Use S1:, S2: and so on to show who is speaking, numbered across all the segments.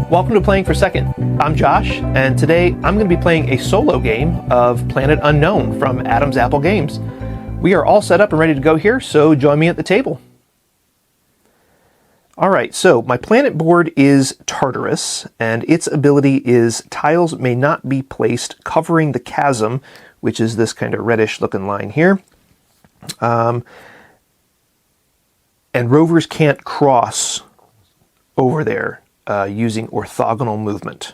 S1: Welcome to Playing for Second. I'm Josh, and today I'm going to be playing a solo game of Planet Unknown from Adam's Apple Games. We are all set up and ready to go here, so join me at the table. Alright, so my planet board is Tartarus, and its ability is tiles may not be placed covering the chasm, which is this kind of reddish looking line here. And rovers can't cross over there using orthogonal movement.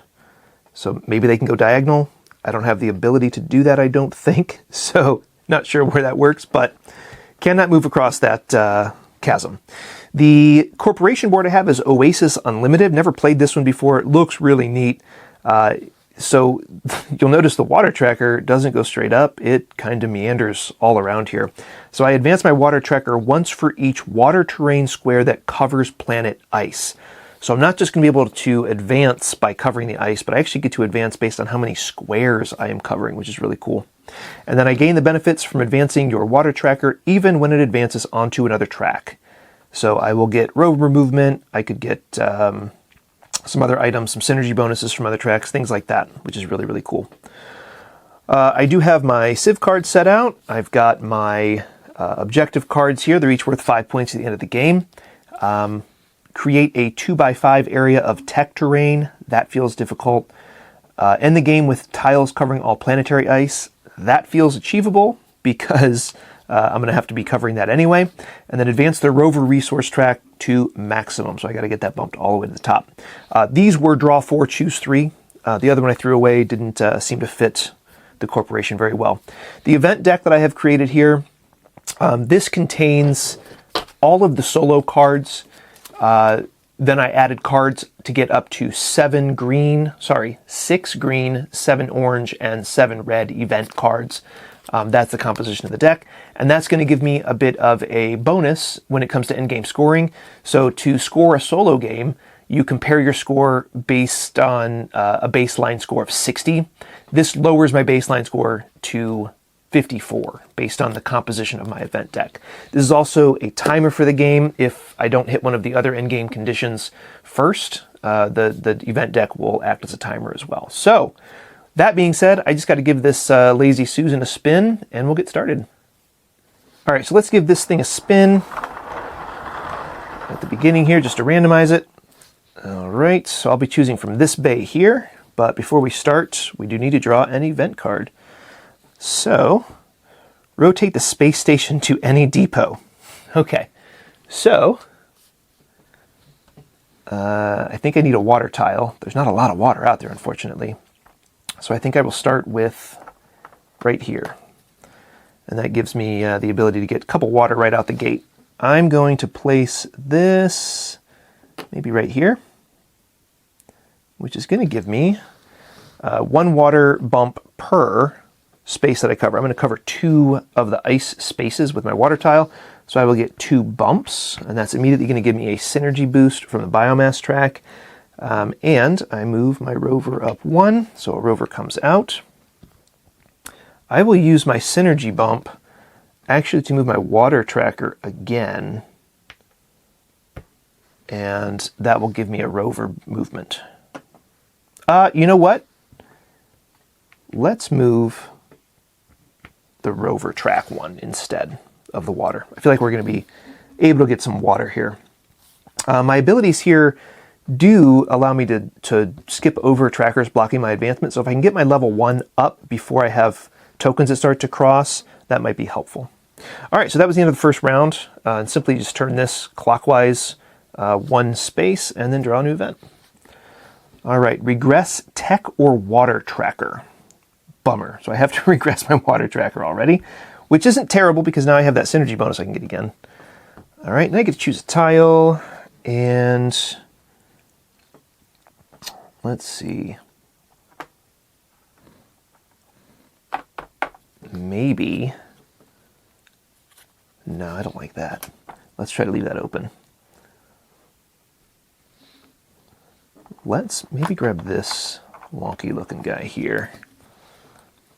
S1: So maybe they can go diagonal. I don't have the ability to do that, I don't think. So not sure where that works, but cannot move across that chasm. The corporation board I have is Oasis Unlimited. Never played this one before. It looks really neat. So you'll notice the water tracker doesn't go straight up. It kind of meanders all around here. So I advance my water tracker once for each water terrain square that covers planet ice. So I'm not just going to be able to advance by covering the ice, but I actually get to advance based on how many squares I am covering, which is really cool. And then I gain the benefits from advancing your water tracker even when it advances onto another track. So I will get rover movement, I could get some other items, some synergy bonuses from other tracks, things like that, which is really, really cool. I do have my Civ cards set out. I've got my objective cards here. They're each worth 5 points at the end of the game. Create a 2x5 area of tech terrain. That feels difficult. End the game with tiles covering all planetary ice. That feels achievable because I'm going to have to be covering that anyway. And then advance the rover resource track to maximum. So I got to get that bumped all the way to the top. These were draw 4, choose 3. The other one I threw away didn't seem to fit the corporation very well. The event deck that I have created here, this contains all of the solo cards. Then I added cards to get up to 6 green, 7 orange, and 7 red event cards. That's the composition of the deck, and that's going to give me a bit of a bonus when it comes to endgame scoring. So to score a solo game, you compare your score based on a baseline score of 60. This lowers my baseline score to 54 based on the composition of my event deck. This is also a timer for the game. If I don't hit one of the other endgame conditions first, the event deck will act as a timer as well. So that being said, I just got to give this Lazy Susan a spin, and we'll get started. All right, so let's give this thing a spin at the beginning here just to randomize it. All right, so I'll be choosing from this bay here, but before we start, we do need to draw an event card. So, rotate the space station to any depot. Okay, so I think I need a water tile. There's not a lot of water out there, unfortunately. So I think I will start with right here. And that gives me the ability to get a couple water right out the gate. I'm going to place this maybe right here, which is going to give me 1 water bump per space that I cover. I'm going to cover 2 of the ice spaces with my water tile, so I will get 2 bumps, and that's immediately going to give me a synergy boost from the biomass track. And I move my rover up 1, so a rover comes out. I will use my synergy bump actually to move my water tracker again, and that will give me a rover movement. You know what? Let's move the rover track 1 instead of the water. I feel like we're going to be able to get some water here. My abilities here do allow me to skip over trackers blocking my advancement. So if I can get my level 1 up before I have tokens that start to cross, that might be helpful. All right, so that was the end of the first round. And simply just turn this clockwise 1 space and then draw a new event. All right, regress tech or water tracker. Bummer. So I have to regress my water tracker already, which isn't terrible because now I have that synergy bonus I can get again. All right, now I get to choose a tile, and let's see. Maybe. No, I don't like that. Let's try to leave that open. Let's maybe grab this wonky looking guy here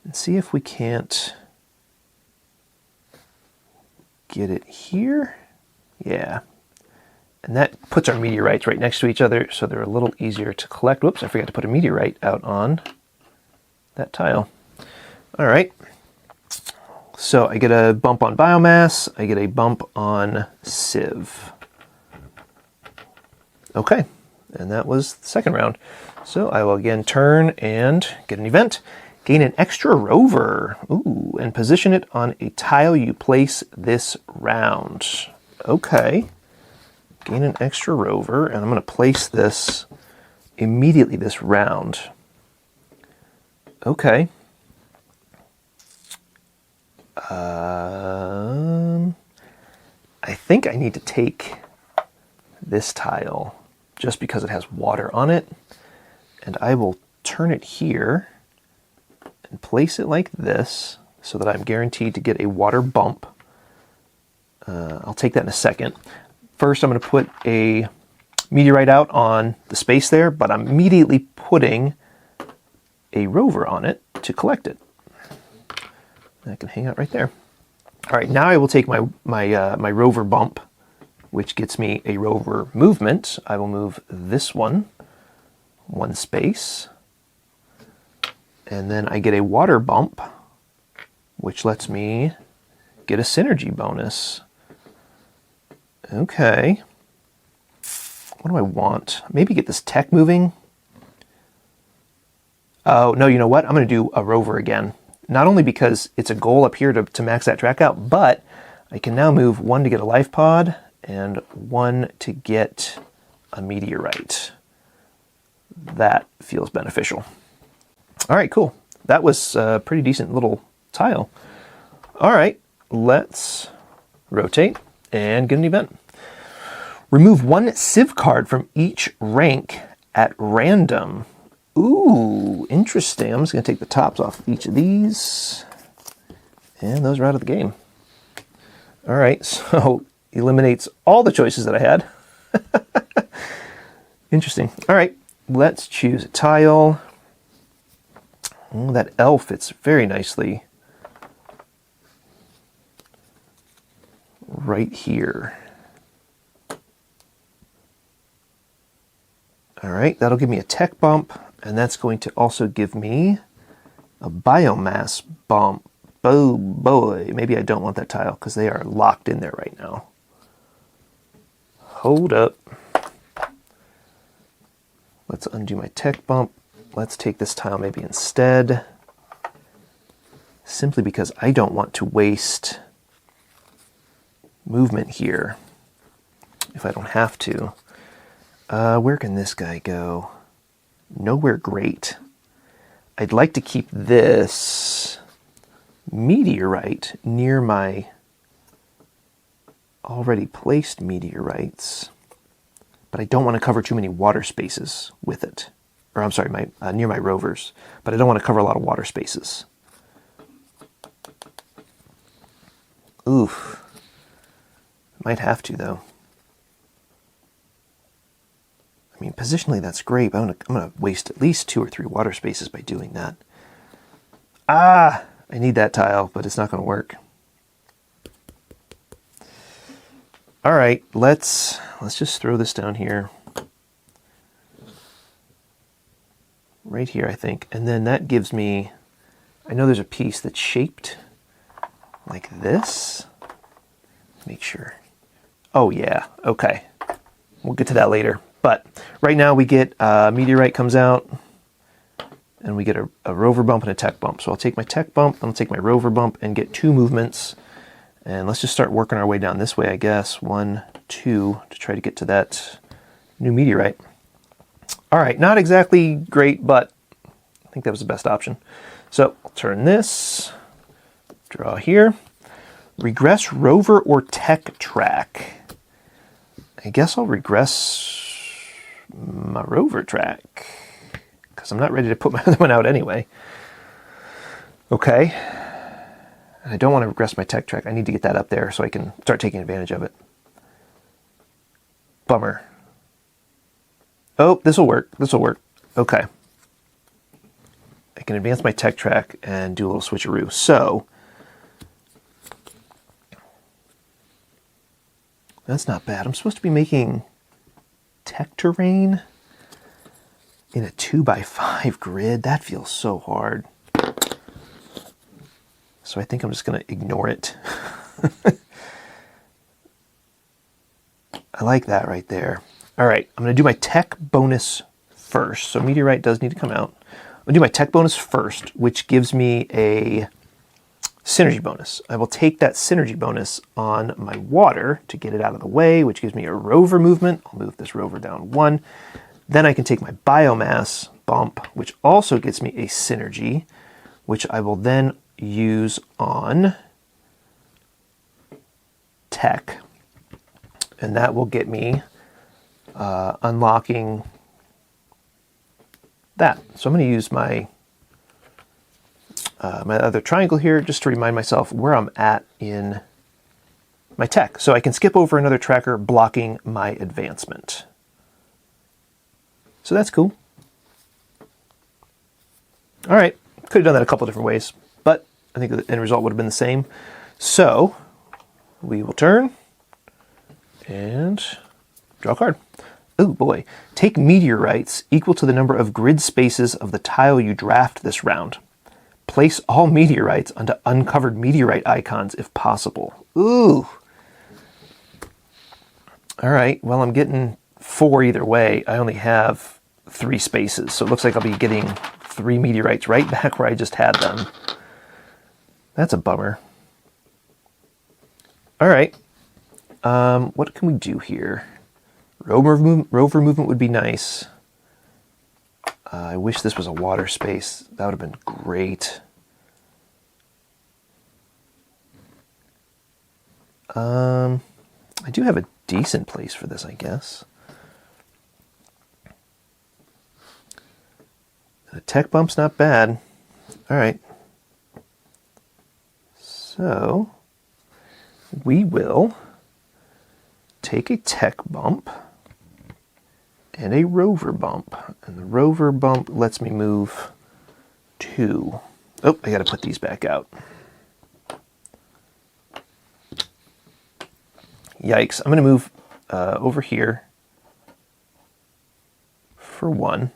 S1: and see if we can't get it here. Yeah, And that puts our meteorites right next to each other, so they're a little easier to collect. Whoops, I forgot to put a meteorite out on that tile. All right. So I get a bump on biomass. I get a bump on sieve. Okay, and that was the second round. So I will again turn and get an event. Gain an extra rover. Ooh, and position it on a tile you place this round. Okay. Gain an extra rover, and I'm going to place this immediately this round. Okay. I think I need to take this tile just because it has water on it, and I will turn it here and place it like this so that I'm guaranteed to get a water bump. I'll take that in a second. First, I'm going to put a meteorite out on the space there, but I'm immediately putting a rover on it to collect it. That can hang out right there. All right, now I will take my rover bump, which gets me a rover movement. I will move this one space, and then I get a water bump, which lets me get a synergy bonus. Okay. What do I want? Maybe get this tech moving. Oh, no, you know what? I'm going to do a rover again. Not only because it's a goal up here to max that track out, but I can now move one to get a life pod and one to get a meteorite. That feels beneficial. All right, cool. That was a pretty decent little tile. All right, let's rotate and get an event. Remove one Civ card from each rank at random. Ooh, interesting. I'm just going to take the tops off each of these. And those are out of the game. All right, so eliminates all the choices that I had. Interesting. All right, let's choose a tile. Oh, that L fits very nicely right here. All right, that'll give me a tech bump, and that's going to also give me a biomass bump. Oh boy, maybe I don't want that tile because they are locked in there right now. Hold up. Let's undo my tech bump. Let's take this tile maybe instead, simply because I don't want to waste movement here if I don't have to. Where can this guy go? Nowhere great. I'd like to keep this meteorite near my already placed meteorites, but I don't want to cover too many water spaces with it. Or I'm sorry, near my rovers, but I don't want to cover a lot of water spaces. Oof. Might have to, though. I mean, positionally, that's great, but I'm gonna waste at least 2 or 3 water spaces by doing that. Ah! I need that tile, but it's not going to work. All right, let's just throw this down here. Right here, I think. And then that gives me... I know there's a piece that's shaped like this. Make sure. Oh, yeah. Okay. We'll get to that later. But right now we get a meteorite comes out, and we get a rover bump and a tech bump. So I'll take my tech bump, I'll take my rover bump, and get 2 movements. And let's just start working our way down this way, I guess. 1, 2, to try to get to that new meteorite. All right, not exactly great, but I think that was the best option. So I'll turn this, draw here. Regress rover or tech track. I guess I'll regress my rover track because I'm not ready to put my other one out anyway. Okay. I don't want to regress my tech track. I need to get that up there so I can start taking advantage of it. Bummer. Oh, this will work. This will work. Okay. I can advance my tech track and do a little switcheroo. So That's not bad. I'm supposed to be making tech terrain in a 2x5 grid. That feels so hard. So I think I'm just going to ignore it. I like that right there. All right, I'm going to do my tech bonus first. So meteorite does need to come out. I'm going to do my tech bonus first, which gives me a synergy bonus. I will take that synergy bonus on my water to get it out of the way, which gives me a rover movement. I'll move this rover down 1. Then I can take my biomass bump, which also gets me a synergy, which I will then use on tech. And that will get me unlocking that. So I'm going to use my my other triangle here just to remind myself where I'm at in my tech. So I can skip over another tracker blocking my advancement. So that's cool. All right, could have done that a couple different ways, but I think the end result would have been the same. So we will turn and draw a card. Oh boy. Take meteorites equal to the number of grid spaces of the tile you draft this round. Place all meteorites onto uncovered meteorite icons if possible. Ooh. All right, well, I'm getting 4 either way. I only have 3 spaces, so it looks like I'll be getting 3 meteorites right back where I just had them. That's a bummer. All right. What can we do here? Rover movement would be nice. I wish this was a water space. That would have been great. I do have a decent place for this, I guess. A tech bump's not bad. All right. So we will take a tech bump and a rover bump. And the rover bump lets me move 2. Oh, I got to put these back out. Yikes. I'm going to move over here for 1.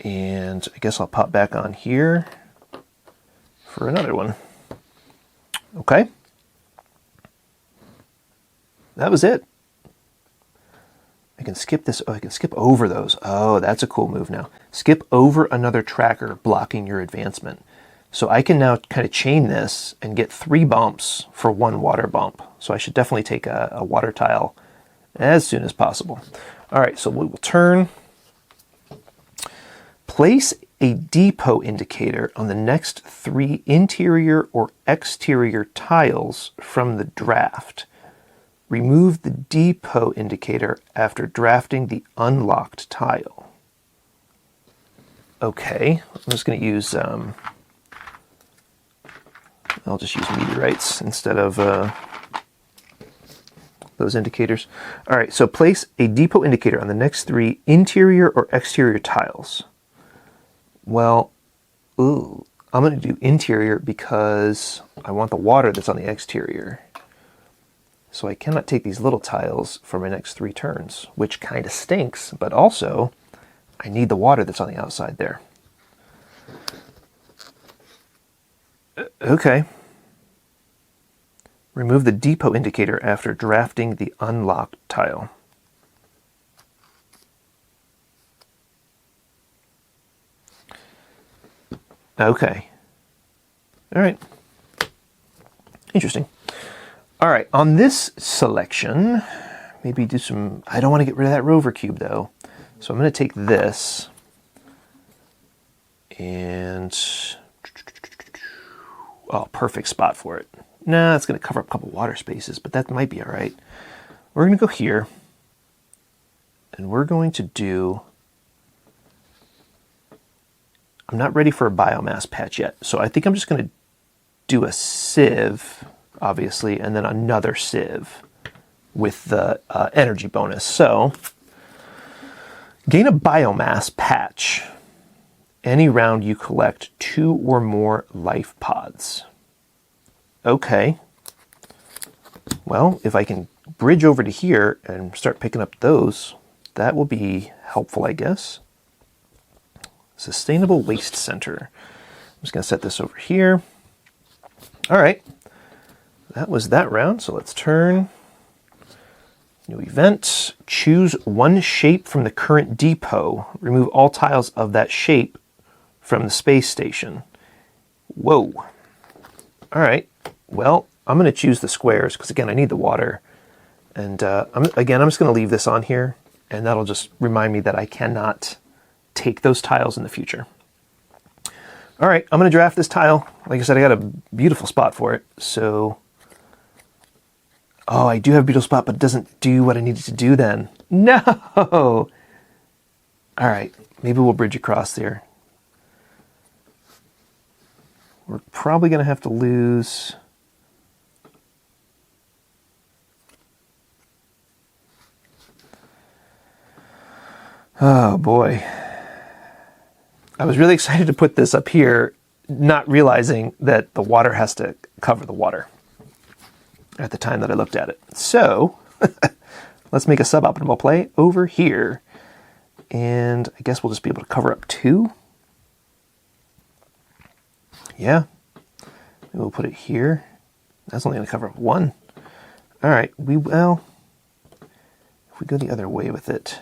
S1: And I guess I'll pop back on here for another one. Okay. That was it. I can skip this. Oh, I can skip over those. Oh, that's a cool move now. Skip over another tracker blocking your advancement. So I can now kind of chain this and get 3 bumps for 1 water bump. So I should definitely take a water tile as soon as possible. All right, so we will turn. Place a depot indicator on the next 3 interior or exterior tiles from the draft. Remove the depot indicator after drafting the unlocked tile. Okay, I'm just going to use, I'll just use meteorites instead of those indicators. All right, so place a depot indicator on the next 3 interior or exterior tiles. Well, I'm going to do interior because I want the water that's on the exterior. So I cannot take these little tiles for my next 3 turns, which kind of stinks, but also I need the water that's on the outside there. Okay. Remove the depot indicator after drafting the unlocked tile. Okay. All right. Interesting. All right, on this selection, maybe do some, I don't want to get rid of that rover cube though. So I'm going to take this and, oh, perfect spot for it. Nah, it's going to cover up a couple water spaces, but that might be all right. We're going to go here and we're going to do, I'm not ready for a biomass patch yet. So I think I'm just going to do a sieve, obviously, and then another sieve with the energy bonus. So, gain a biomass patch. Any round you collect 2 or more life pods. Okay. Well, if I can bridge over to here and start picking up those, that will be helpful, I guess. Sustainable Waste Center. I'm just going to set this over here. All right. That was that round, so let's turn. New event. Choose one shape from the current depot. Remove all tiles of that shape from the space station. Whoa. All right. Well, I'm going to choose the squares because, again, I need the water. And I'm just going to leave this on here, and that'll just remind me that I cannot take those tiles in the future. All right, I'm going to draft this tile. Like I said, I got a beautiful spot for it. So, oh, I do have a beautiful spot, but it doesn't do what I needed to do then. No! All right, maybe we'll bridge across there. We're probably going to have to lose... Oh, boy. I was really excited to put this up here, not realizing that the water has to cover the water at the time that I looked at it. So, let's make a suboptimal play over here. And I guess we'll just be able to cover up 2. Yeah. Maybe we'll put it here. That's only going to cover up 1. All right. Well, if we go the other way with it,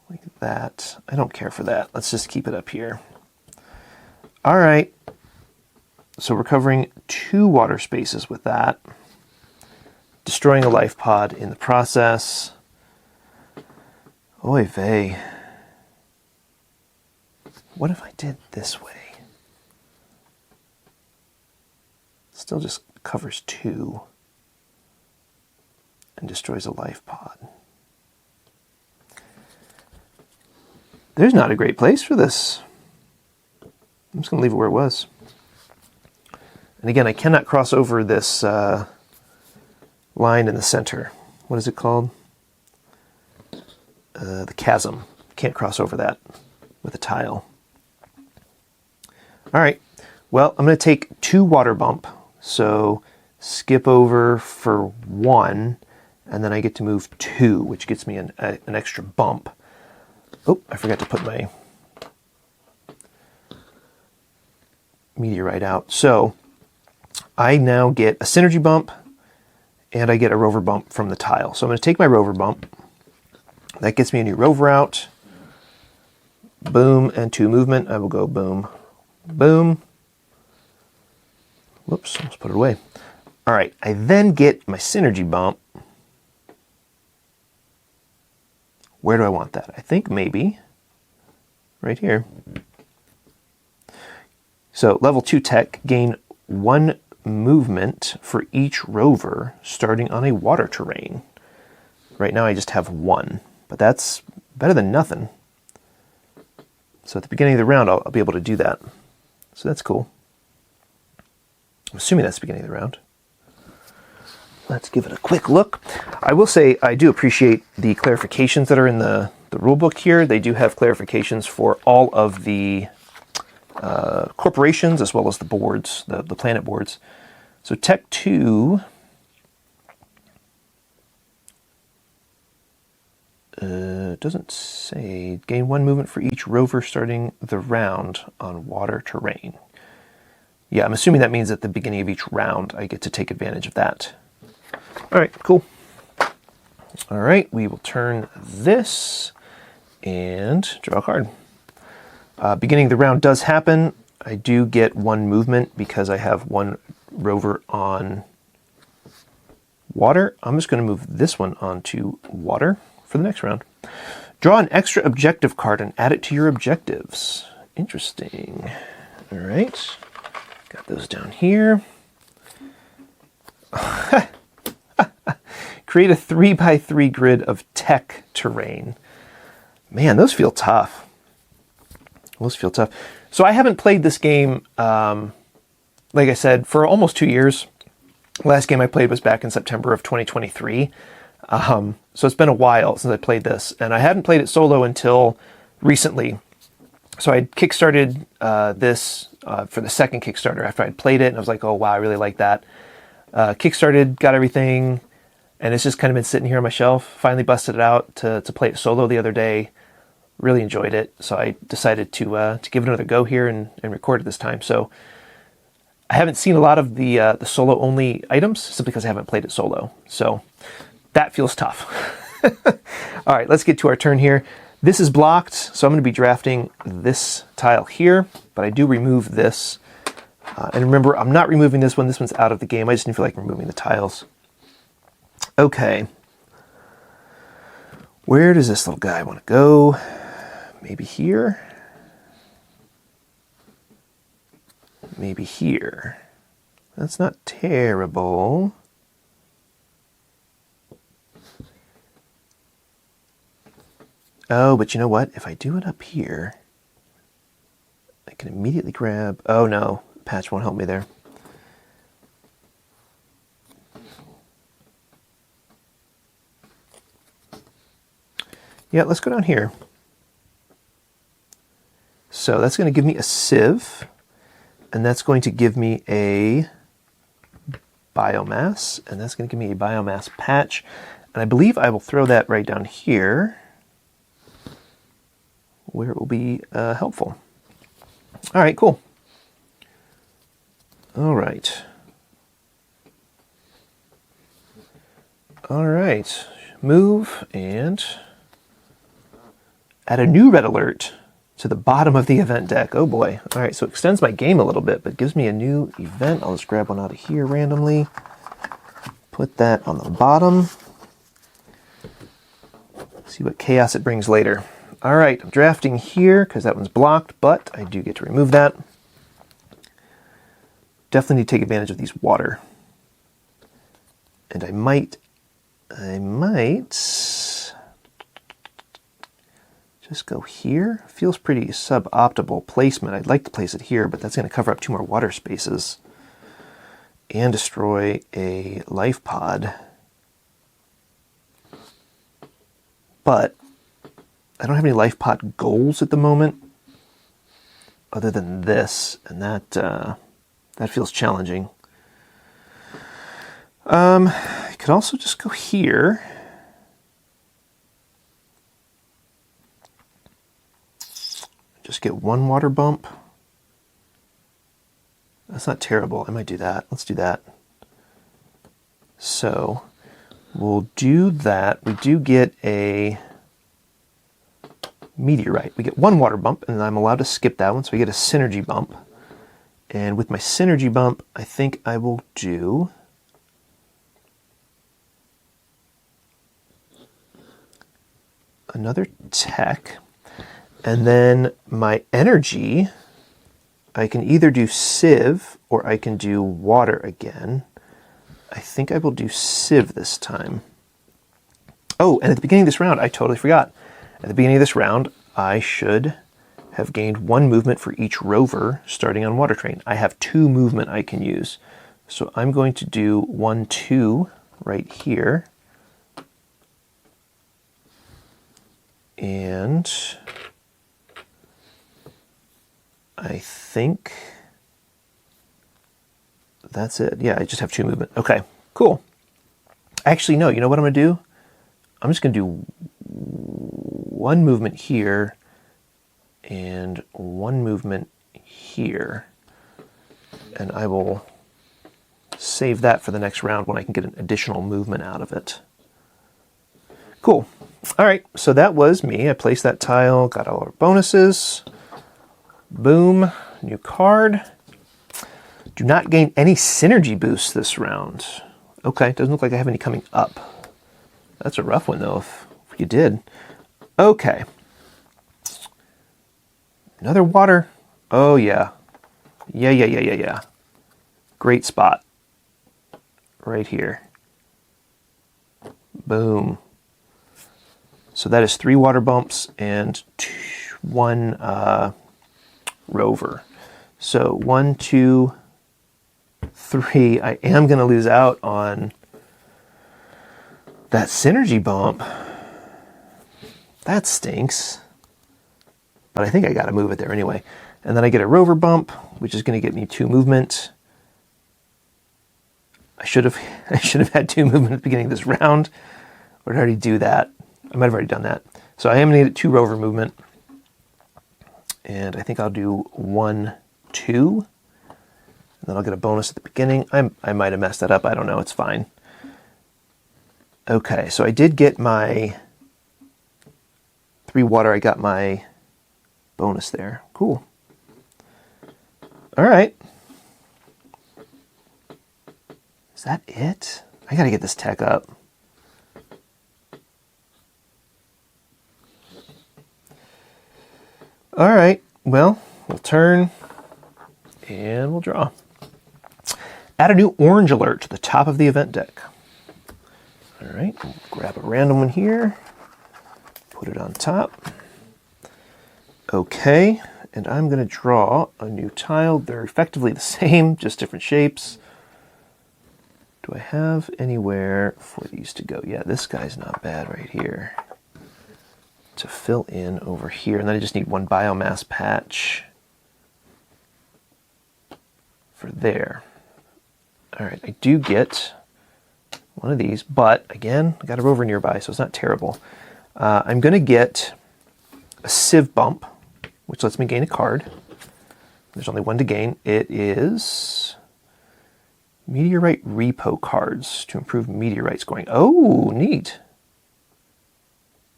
S1: like that. I don't care for that. Let's just keep it up here. All right. So we're covering 2 water spaces with that. Destroying a life pod in the process. Oy vey. What if I did this way? Still just covers 2 and destroys a life pod. There's not a great place for this. I'm just going to leave it where it was. And again, I cannot cross over this line in the center. What is it called? The chasm. Can't cross over that with a tile. All right. Well, I'm going to take 2 water bump. So skip over for 1, and then I get to move 2, which gets me an extra bump. Oh, I forgot to put my meteorite out. So I now get a synergy bump, and I get a rover bump from the tile. So I'm going to take my rover bump. That gets me a new rover out. Boom, and 2 movement. I will go boom, boom. Whoops, let's put it away. All right, I then get my synergy bump. Where do I want that? I think maybe right here. So level 2 tech, gain 1 movement for each rover starting on a water terrain. Right now I just have 1, but that's better than nothing. So at the beginning of the round I'll be able to do that. So that's cool. I'm assuming that's the beginning of the round. Let's give it a quick look. I will say I do appreciate the clarifications that are in the rule book here. They do have clarifications for all of the corporations as well as the boards, the planet boards. So Tech 2 doesn't say gain 1 movement for each rover starting the round on water terrain. Yeah, I'm assuming that means at the beginning of each round I get to take advantage of that. All right, cool. All right, we will turn this and draw a card. Beginning of the round does happen. I do get 1 movement because I have 1 rover on water. I'm just going to move this one onto water for the next round. Draw an extra objective card and add it to your objectives. Interesting. All right, got those down here. Create a 3x3 grid of tech terrain. Man, those feel tough. Those feel tough. So I haven't played this game, like I said, for almost 2 years. Last game I played was back in September of 2023. So it's been a while since I played this, and I hadn't played it solo until recently. So I kickstarted this for the second Kickstarter after I'd played it, and I was like, oh wow, I really like that. Kickstarted, got everything, and it's just kind of been sitting here on my shelf. Finally busted it out to play it solo the other day. Really enjoyed it, so I decided to give it another go here and record it this time. So I haven't seen a lot of the solo-only items simply because I haven't played it solo. So that feels tough. All right, let's get to our turn here. This is blocked, so I'm going to be drafting this tile here, but I do remove this. And remember, I'm not removing this one. This one's out of the game. I just didn't feel like removing the tiles. Okay. Where does this little guy want to go? Maybe here? Maybe here. That's not terrible. Oh, but you know what? If I do it up here, I can immediately grab... Oh, no. Patch won't help me there. Yeah, let's go down here. So that's going to give me a sieve, and that's going to give me a biomass, and that's going to give me a biomass patch. And I believe I will throw that right down here, where it will be helpful. All right, cool. All right. All right. Move and add a new red alert to the bottom of the event deck. Oh boy. All right, so it extends my game a little bit, but gives me a new event. I'll just grab one out of here randomly. Put that on the bottom. See what chaos it brings later. All right, I'm drafting here because that one's blocked, but I do get to remove that. Definitely need to take advantage of these water. And I might just go here. Feels pretty suboptimal placement. I'd like to place it here, but that's going to cover up 2 more water spaces and destroy a life pod. But I don't have any life pod goals at the moment other than this, and that feels challenging. I could also just go here. Just get 1 water bump. That's not terrible. I might do that. Let's do that. So we'll do that. We do get a meteorite. We get 1 water bump, and I'm allowed to skip that one, so we get a synergy bump. And with my synergy bump, I think I will do another tech. And then my energy, I can either do Civ or I can do water again. I think I will do Civ this time. Oh, and at the beginning of this round, I totally forgot. At the beginning of this round, I should have gained 1 movement for each rover starting on Water Train. I have 2 movement I can use. So I'm going to do 1, 2 right here. And I think that's it. Yeah, I just have 2 movement. Okay, cool. Actually, no, you know what I'm going to do? I'm just going to do 1 movement here and 1 movement here. And I will save that for the next round when I can get an additional movement out of it. Cool. All right, so that was me. I placed that tile, got all our bonuses. Boom, new card. Do not gain any synergy boosts this round. Okay, doesn't look like I have any coming up. That's a rough one though, if you did. Okay. Another water. Oh yeah. Yeah. Great spot. Right here. Boom. So that is 3 water bumps and 1 rover. So 1, 2, 3. I am going to lose out on that synergy bump. That stinks. But I think I got to move it there anyway. And then I get a rover bump, which is going to get me 2 movement. I should have had 2 movement at the beginning of this round. Or did I already do that? I might have already done that. So I am going to get 2 rover movement. And I think I'll do 1, 2. And then I'll get a bonus at the beginning. I might have messed that up. I don't know. It's fine. Okay, so I did get my 3 water. I got my bonus there. Cool. All right. Is that it? I got to get this tech up. All right. Well, we'll turn and we'll draw. Add a new orange alert to the top of the event deck. All right. We'll grab a random one here. Put it on top. Okay. And I'm going to draw a new tile. They're effectively the same, just different shapes. Do I have anywhere for these to go? Yeah, this guy's not bad right here. To fill in over here. And then I just need 1 biomass patch for there. All right, I do get one of these, but again, I got a rover nearby, so it's not terrible. I'm going to get a sieve bump, which lets me gain a card. There's only 1 to gain. It is meteorite repo cards to improve meteorite scoring. Oh, neat.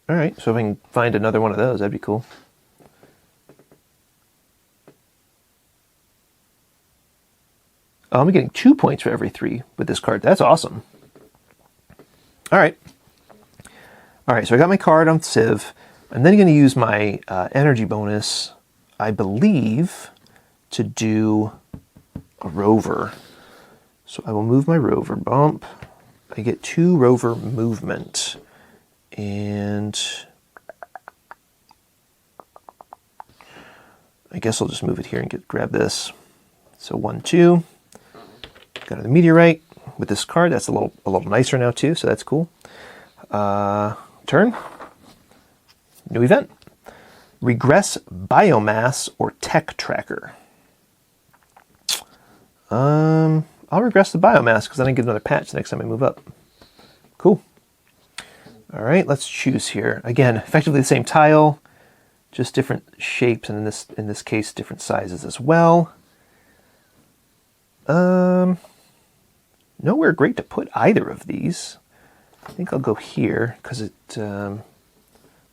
S1: All right, so if I can find another one of those, that'd be cool. Oh, I'm getting 2 points for every 3 with this card. That's awesome. All right. All right, so I got my card on Civ. I'm then going to use my energy bonus, I believe, to do a rover. So I will move my rover bump. I get 2 rover movement. And I guess I'll just move it here and grab this. So 1, 2. Got another meteorite with this card. That's a little nicer now too, so that's cool. Turn. New event. Regress biomass or tech tracker. I'll regress the biomass because then I get another patch the next time I move up. Cool. All right, let's choose here. Again, effectively the same tile, just different shapes, and in this case, different sizes as well. Nowhere great to put either of these. I think I'll go here because it.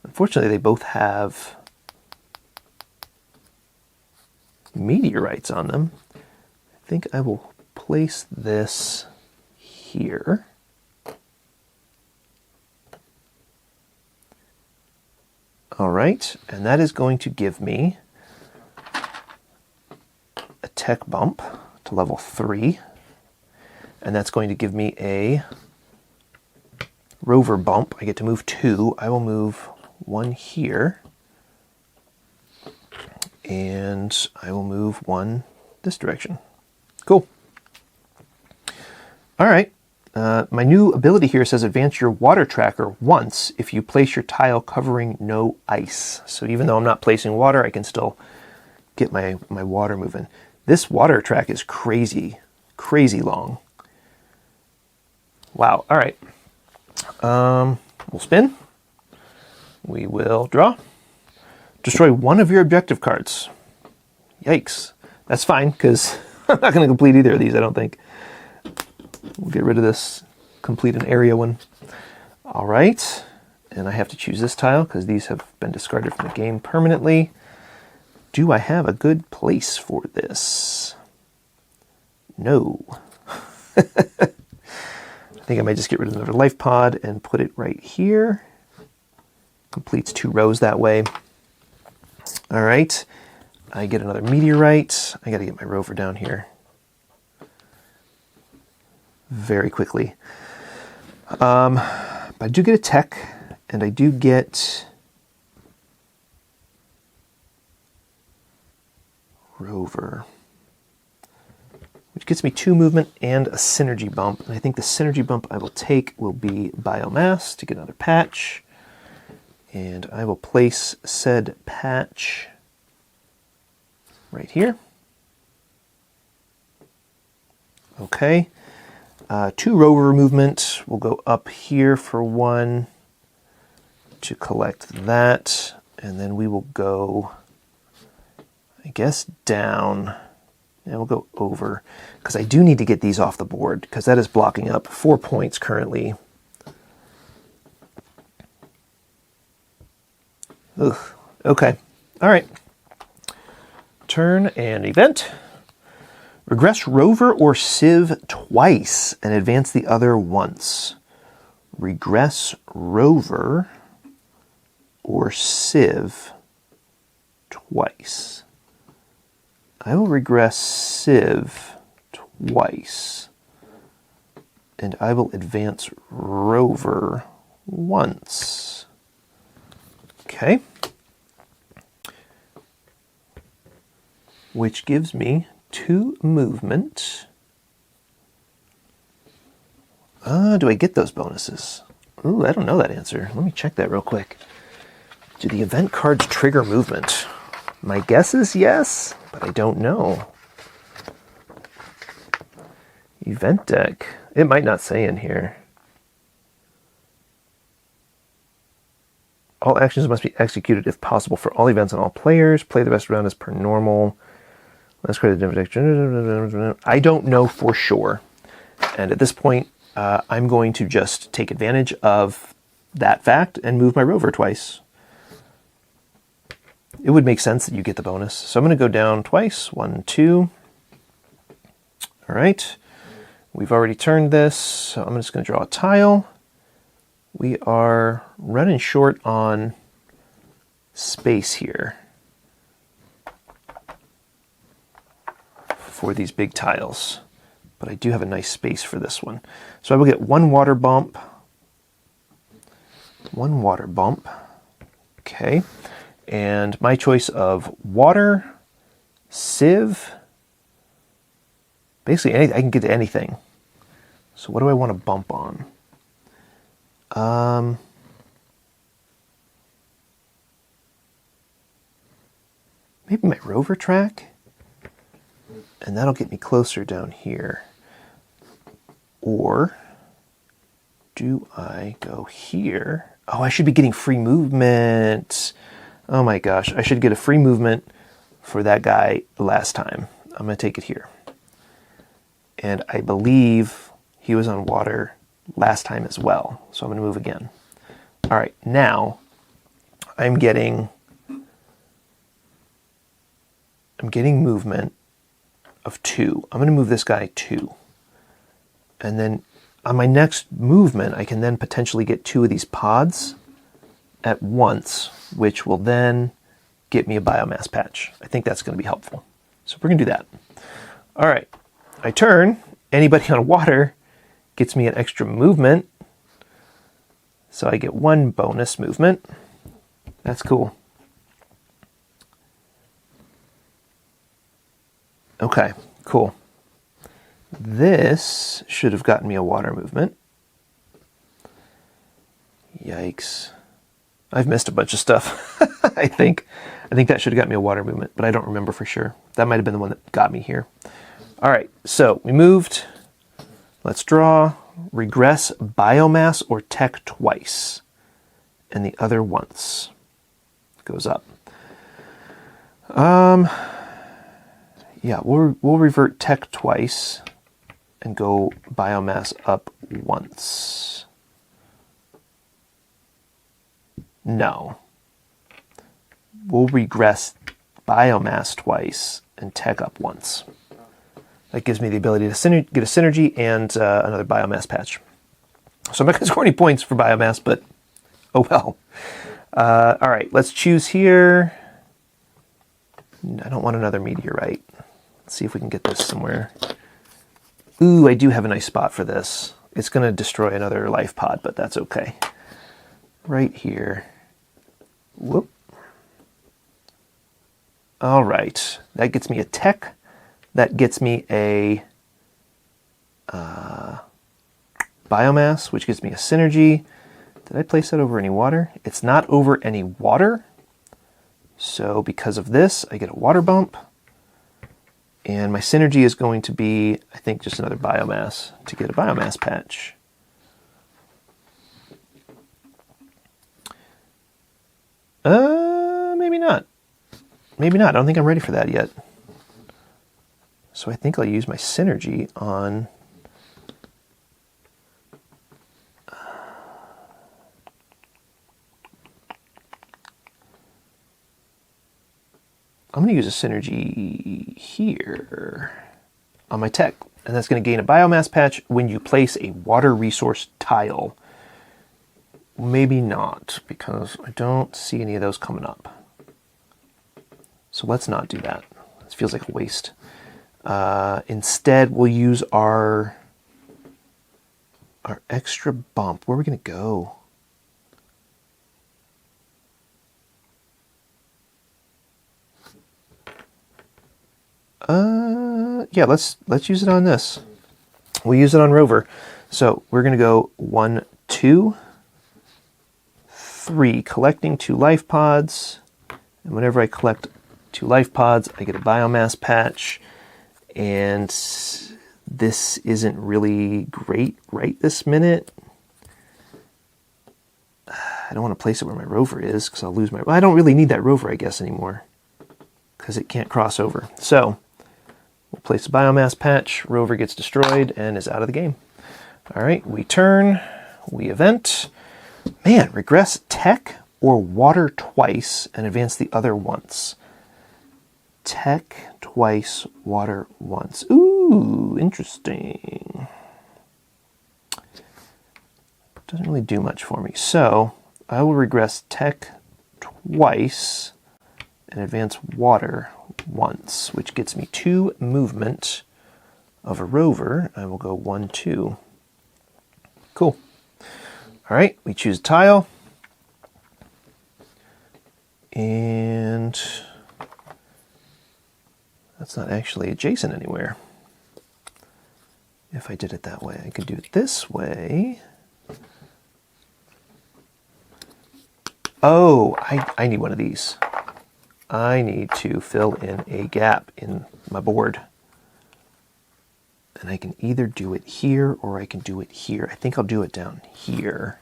S1: Unfortunately, they both have meteorites on them. I think I will place this here. All right, and that is going to give me a tech bump to level 3, and that's going to give me a rover bump. I get to move 2. I will move 1 here, and I will move 1 this direction. Cool. All right. My new ability here says advance your water tracker once if you place your tile covering no ice. So even though I'm not placing water, I can still get my water moving. This water track is crazy, crazy long. Wow. All right. We'll spin. We will draw. Destroy 1 of your objective cards. Yikes. That's fine because I'm not going to complete either of these, I don't think. We'll get rid of this complete an area one. All right. And I have to choose this tile because these have been discarded from the game permanently. Do I have a good place for this? No. I think I might just get rid of another life pod and put it right here. Completes 2 rows that way. All right. I get another meteorite. I got to get my rover down here very quickly. But I do get a tech, and I do get rover, which gets me 2 movement and a synergy bump. And I think the synergy bump I will take will be biomass to get another patch. And I will place said patch right here. Okay. 2 rover movement. We'll go up here for 1 to collect that. And then we will go, I guess, down. And we'll go over. Because I do need to get these off the board. Because that is blocking up 4 points currently. Ugh. Okay. All right. Turn and event. Regress rover or sieve twice and advance the other once. Regress rover or sieve twice. I will regress sieve twice. And I will advance rover once. Okay. Which gives me 2 movement. Do I get those bonuses? Ooh, I don't know that answer. Let me check that real quick. Do the event cards trigger movement? My guess is yes, but I don't know. Event deck. It might not say in here. All actions must be executed if possible for all events and all players. Play the rest round as per normal. Let's create a different deck. I don't know for sure. And at this point, I'm going to just take advantage of that fact and move my rover twice. It would make sense that you get the bonus. So I'm going to go down twice. 1, 2. All right. We've already turned this. So I'm just going to draw a tile. We are running short on space here for these big tiles, but I do have a nice space for this one. So I will get 1 water bump. 1 water bump. Okay. And my choice of water, sieve, basically anything. I can get to anything. So what do I want to bump on? Maybe my rover track? And that'll get me closer down here. Or do I go here? Oh, I should be getting free movement. Oh my gosh, I should get a free movement for that guy last time. I'm going to take it here. And I believe he was on water last time as well. So I'm going to move again. All right, now I'm getting movement of 2. I'm going to move this guy 2. And then on my next movement, I can then potentially get 2 of these pods at once, which will then get me a biomass patch. I think that's going to be helpful. So we're going to do that. All right, I turn. Anybody on water gets me an extra movement. So I get 1 bonus movement. That's cool. Okay, cool. This should have gotten me a water movement. Yikes. I've missed a bunch of stuff. I think that should have got me a water movement, but I don't remember for sure. That might have been the one that got me here. All right, so we moved. Let's draw. Regress biomass or tech twice, and the other once. Goes up. Yeah, we'll revert tech twice and go biomass up once. No. We'll regress biomass twice and tech up once. That gives me the ability to get a synergy and another biomass patch. So I'm not going to score any points for biomass, but oh well. All right, let's choose here. I don't want another meteorite. Let's see if we can get this somewhere. Ooh, I do have a nice spot for this. It's going to destroy another life pod, but that's okay. Right here. Whoop. All right, that gets me a tech. That gets me a biomass, which gives me a synergy. Did I place that over any water? It's not over any water. So because of this, I get a water bump. And my synergy is going to be, I think, just another biomass to get a biomass patch. Maybe not. Maybe not. I don't think I'm ready for that yet. So I think I'll use my synergy on... I'm going to use a synergy here on my tech. And that's going to gain a biomass patch when you place a water resource tile. Maybe not, because I don't see any of those coming up. So let's not do that. This feels like a waste. Instead, we'll use our extra bump. Where are we going to go? Yeah, let's use it on this. We'll use it on Rover. So we're going to go 1, 2, 3, collecting 2 life pods. And whenever I collect 2 life pods, I get a biomass patch. And this isn't really great right this minute. I don't want to place it where my Rover is because I'll lose my... Well, I don't really need that Rover, I guess, anymore because it can't cross over. So we'll place a biomass patch. Rover gets destroyed and is out of the game. All right, we turn, we event. Man, regress tech or water twice and advance the other once. Tech twice, water once. Ooh, interesting. Doesn't really do much for me. So I will regress tech twice and advance water once, which gets me 2 movement of a Rover. I will go 1, 2. Cool. All right, we choose tile. And that's not actually adjacent anywhere. If I did it that way, I could do it this way. Oh, I need one of these. I need to fill in a gap in my board. And I can either do it here or I can do it here. I think I'll do it down here.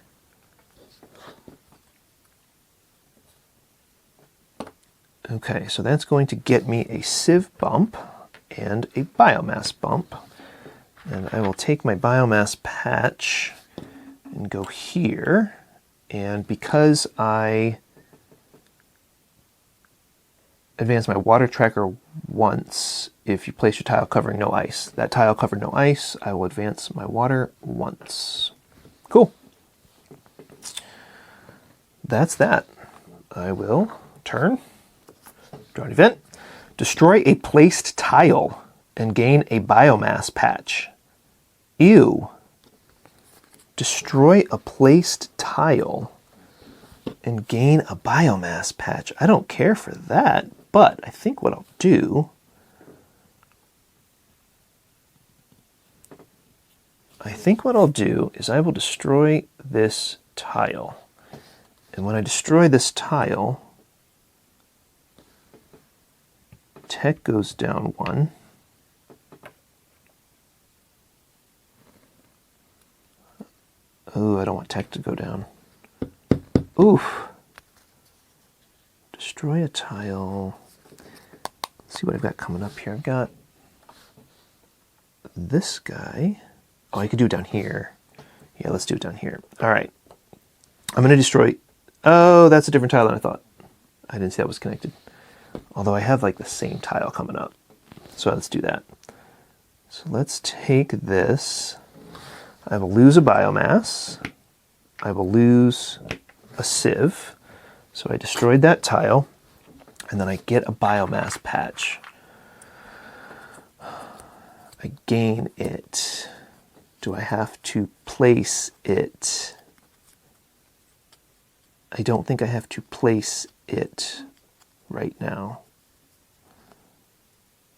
S1: Okay, so that's going to get me a sieve bump and a biomass bump. And I will take my biomass patch and go here. And because I advance my water tracker once, if you place your tile covering no ice, that tile covered no ice, I will advance my water once. Cool. That's that. I will turn, draw an event, destroy a placed tile and gain a biomass patch. Ew. Destroy a placed tile and gain a biomass patch. I don't care for that, but I think what I'll do... is I will destroy this tile. And when I destroy this tile, tech goes down 1. Oh, I don't want tech to go down. Oof. Destroy a tile. Let's see what I've got coming up here. I've got this guy. Oh, I could do it down here. Yeah, let's do it down here. All right. I'm going to destroy... Oh, that's a different tile than I thought. I didn't see that was connected. Although I have like the same tile coming up. So let's do that. So let's take this. I will lose a biomass. I will lose a sieve. So I destroyed that tile. And then I get a biomass patch. I gain it. Do I have to place it? I don't think I have to place it right now.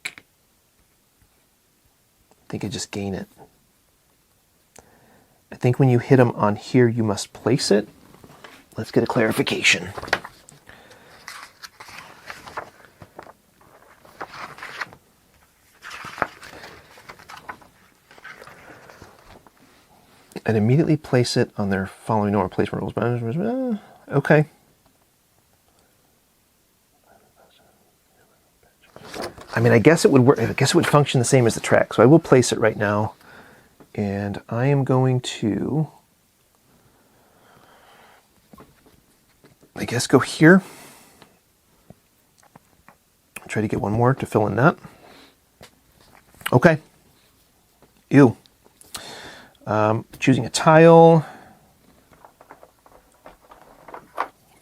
S1: I think I just gain it. I think when you hit them on here, you must place it. Let's get a clarification. and immediately place it on their following normal placement rules. Okay. I mean, I guess it would work. I guess it would function the same as the track. So I will place it right now, and I am going to, I guess, go here. Try to get one more to fill in that. Okay. Ew. Choosing a tile.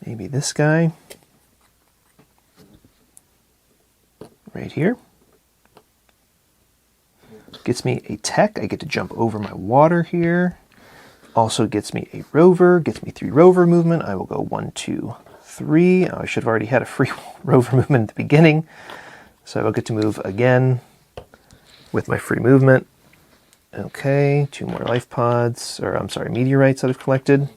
S1: Maybe this guy. Right here. Gets me a tech. I get to jump over my water here. Also gets me a rover. Gets me 3 rover movement. I will go 1, 2, 3. Oh, I should have already had a free rover movement at the beginning. So I will get to move again with my free movement. Okay, 2 more life pods, or I'm sorry, meteorites that I've collected.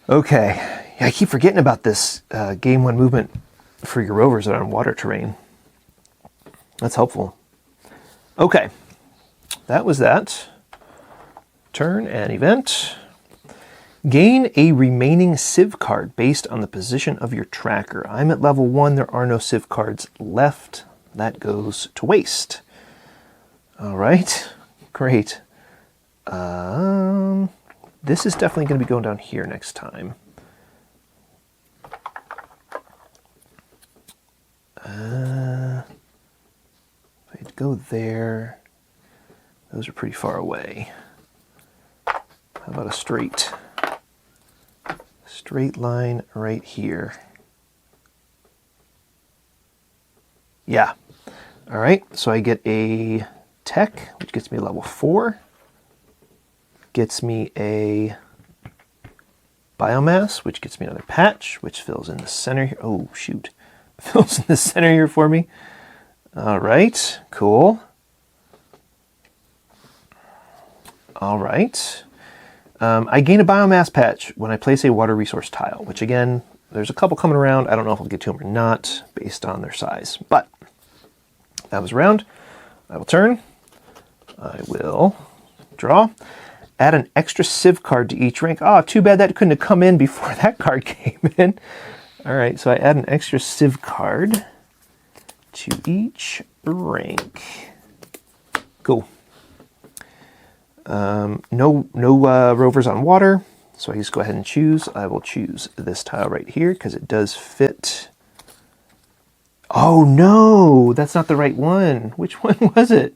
S1: Okay, yeah, I keep forgetting about this game 1 movement for your rovers that are on water terrain. That's helpful. Okay, that was that. Turn and event. Gain a remaining Civ card based on the position of your tracker. I'm at level 1. There are no Civ cards left. That goes to waste. All right, great. This is definitely going to be going down here next time. If I'd go there, those are pretty far away. How about a straight line right here? Yeah. All right, so I get a tech, which gets me level 4. Gets me a biomass, which gets me another patch, which fills in the center here. Oh, shoot. Fills in the center here for me. All right, cool. All right. I gain a biomass patch when I place a water resource tile, which again, there's a couple coming around. I don't know if I'll get to them or not based on their size, but that was around. I will turn. I will draw. Add an extra Civ card to each rank. Oh, too bad that couldn't have come in before that card came in. All right, so I add an extra Civ card to each rank. Cool. No rovers on water, so I just go ahead and choose. I will choose this tile right here because it does fit. Oh no, that's not the right one. Which one was it?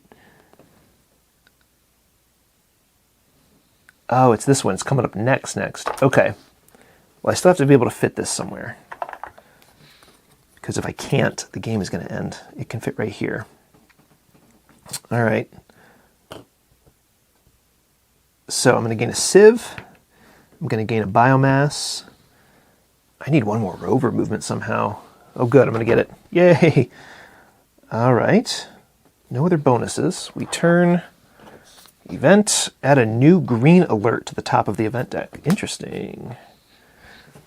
S1: Oh, it's this one. It's coming up next. Okay. Well, I still have to be able to fit this somewhere. Because if I can't, the game is going to end. It can fit right here. All right. So I'm going to gain a Civ. I'm going to gain a biomass. I need one more rover movement somehow. Oh, good. I'm going to get it. Yay. All right. No other bonuses. We turn. Event. Add a new green alert to the top of the event deck. Interesting.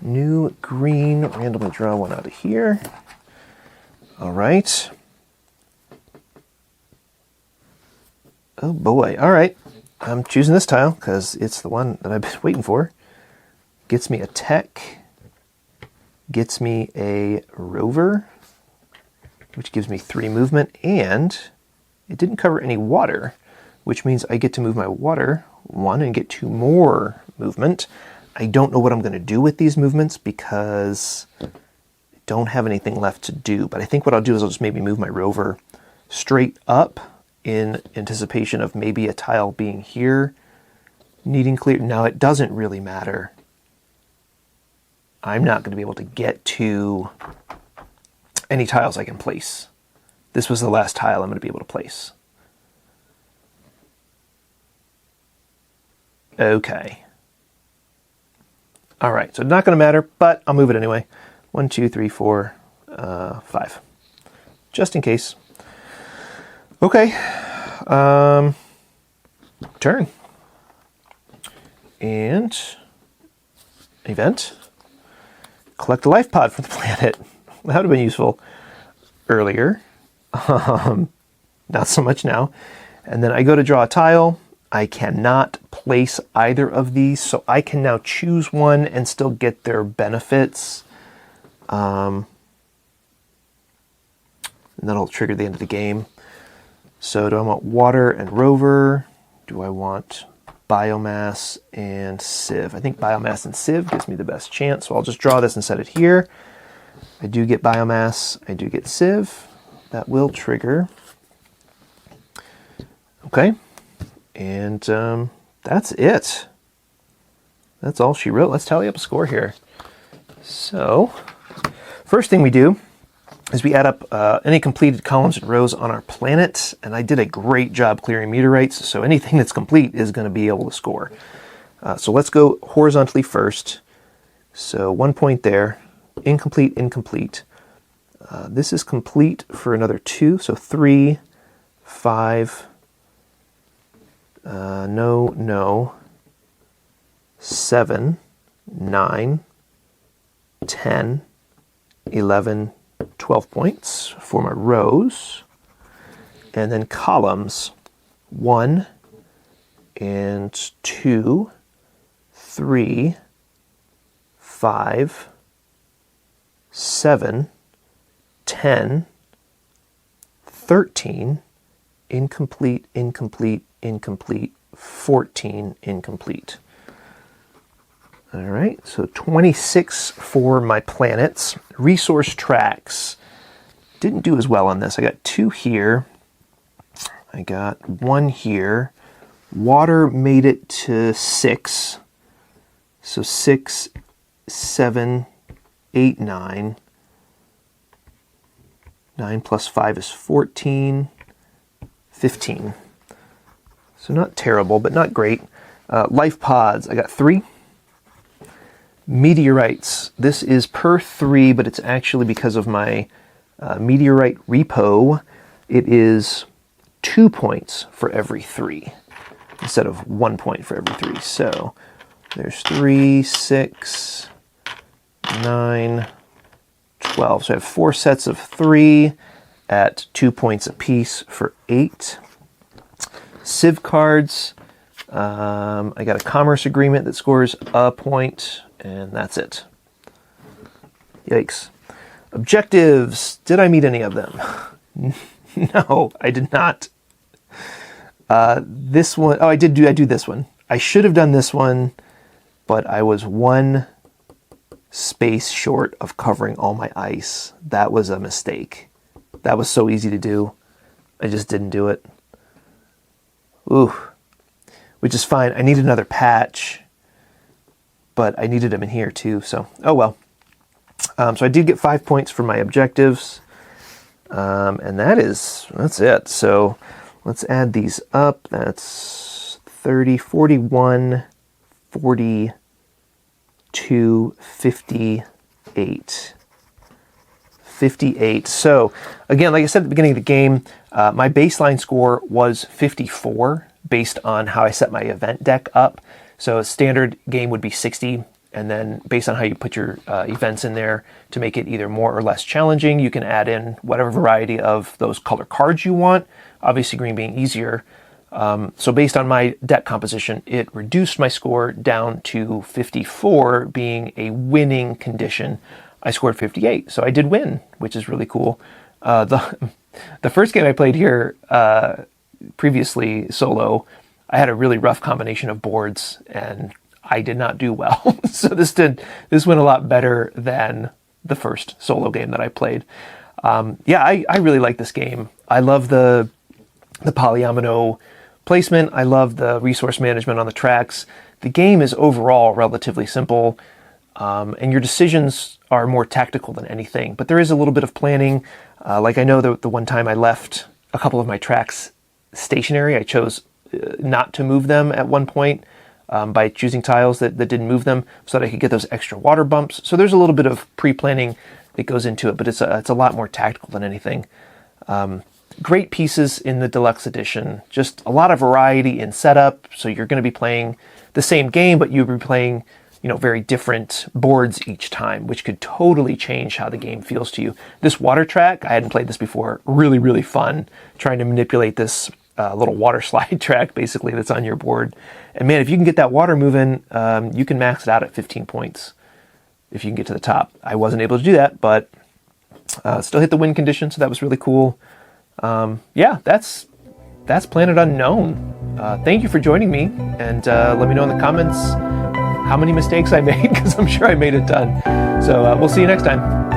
S1: New green. Randomly draw one out of here. All right. Oh boy. All right. I'm choosing this tile because it's the one that I've been waiting for. Gets me a tech. Gets me a rover, which gives me 3 movement, and it didn't cover any water, which means I get to move my water 1 and get 2 more movement. I don't know what I'm going to do with these movements because I don't have anything left to do, but I think what I'll do is I'll just maybe move my rover straight up in anticipation of maybe a tile being here, needing clear. Now, it doesn't really matter. I'm not going to be able to get to any tiles I can place. This was the last tile I'm going to be able to place. Okay. All right, so it's not going to matter, but I'll move it anyway. 1, 2, 3, 4, 5. Just in case. Okay. Turn. And event. Collect a life pod from the planet. That would have been useful earlier. Not so much now. And then I go to draw a tile. I cannot place either of these, so I can now choose one and still get their benefits. And that'll trigger the end of the game. So do I want water and rover? Do I want biomass and sieve? I think biomass and sieve gives me the best chance, so I'll just draw this and set it here. I do get biomass, I do get sieve. That will trigger. Okay, and that's it. That's all she wrote. Let's tally up a score here. So, first thing we do is we add up any completed columns and rows on our planet, and I did a great job clearing meteorites, so anything that's complete is going to be able to score. So let's go horizontally first. So 1 point there, incomplete, incomplete. This is complete for another 2, so 3, 5, no, no, 7, 9, 10, 11, 12 points for my rows. And then columns, 1 and 2, 3, 5, 7, 10, 13, incomplete, incomplete, incomplete, 14, incomplete. All right, so 26 for my planets. Resource tracks. Didn't do as well on this. I got 2 here. I got 1 here. Water made it to 6. So 6, 7, 8, 9. 9 plus 5 is 14. 15. So not terrible, but not great. Life pods, I got 3. Meteorites, this is per 3, but it's actually because of my meteorite repo. It is 2 points for every 3 instead of 1 point for every 3. So there's 3, 6, 9, 12. So I have 4 sets of 3 at 2 points apiece for 8. Civ cards, I got a commerce agreement that scores a point, and that's it. Yikes. Objectives, did I meet any of them? No, I did not. This one, oh, I do this one. I should have done this one, but I was 1 space short of covering all my ice. That was a mistake. That was so easy to do. I just didn't do it. Ooh, which is fine. I need another patch, but I needed them in here too, so oh well. So I did get 5 points for my objectives, and that's it. So let's add these up. That's 30, 41, 42, 58. 58. So again, like I said at the beginning of the game, my baseline score was 54 based on how I set my event deck up. So a standard game would be 60, and then based on how you put your events in there to make it either more or less challenging, you can add in whatever variety of those color cards you want, obviously green being easier. So based on my deck composition, it reduced my score down to 54 being a winning condition. I scored 58, so I did win, which is really cool. The first game I played here previously solo, I had a really rough combination of boards, and I did not do well. So this went a lot better than the first solo game that I played. Yeah, I really like this game. I love the polyomino placement. I love the resource management on the tracks. The game is overall relatively simple, and your decisions are more tactical than anything. But there is a little bit of planning. Like I know the one time I left a couple of my tracks stationary. I chose not to move them at one point by choosing tiles that didn't move them so that I could get those extra water bumps. So there's a little bit of pre-planning that goes into it, but it's a lot more tactical than anything. Great pieces in the deluxe edition. Just a lot of variety in setup. So you're going to be playing the same game, but you'll be playing, very different boards each time, which could totally change how the game feels to you. This water track, I hadn't played this before. Really, really fun trying to manipulate this little water slide track, basically, that's on your board. And man, if you can get that water moving, you can max it out at 15 points if you can get to the top. I wasn't able to do that, but still hit the win condition, so that was really cool. Yeah, that's Planet Unknown. Thank you for joining me, and let me know in the comments how many mistakes I made, because I'm sure I made a ton. So we'll see you next time.